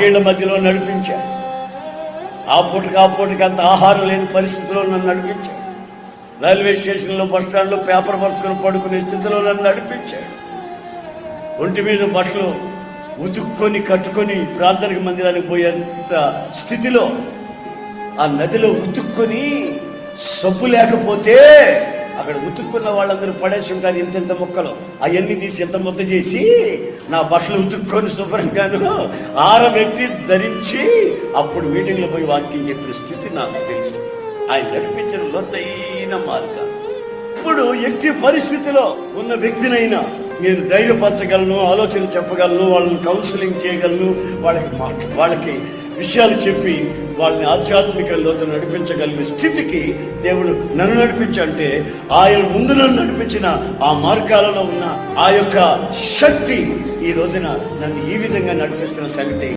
కన్నీళ్ల మధ్యలో నడిపించాడు. ఆ పూటకి అంత ఆహారం లేని పరిస్థితిలో నన్ను నడిపించాడు. రైల్వే స్టేషన్లో, బస్ స్టాండ్లో పేపర్ పరుచుకొని పడుకునే స్థితిలో నన్ను నడిపించాడు. ఒంటి మీద బట్టలు ఉతుక్కొని కట్టుకొని ప్రార్థన మందిరానికి పోయేంత స్థితిలో ఆ నదిలో ఉతుక్కొని సబ్బు లేకపోతే అక్కడ ఉతుక్కున్న వాళ్ళందరూ పడేసి ఉంటారు ఇంత మొక్కలు, అవన్నీ తీసి ఎంత ముద్ద చేసి నా బట్టలు ఉతుక్కొని శుభ్రంగాను ఆరబెట్టి ధరించి అప్పుడు మీటింగ్లో పోయి వాక్యం చెప్పిన స్థితి నాకు తెలుసు. ఆయన నడిపించిన లోతైన మార్గం. ఇప్పుడు ఎట్టి పరిస్థితిలో ఉన్న వ్యక్తినైనా నేను ధైర్యపరచగలను, ఆలోచన చెప్పగలను, వాళ్ళని కౌన్సిలింగ్ చేయగలను, వాళ్ళకి విషయాలు చెప్పి వాళ్ళని ఆధ్యాత్మికంలో నడిపించగలిగిన స్థితికి దేవుడు నన్ను నడిపించంటే ఆయన ముందు నన్ను నడిపించిన ఆ మార్గాలలో ఉన్న ఆ యొక్క శక్తి ఈ రోజున నన్ను ఈ విధంగా నడిపిస్తున్న సంగతి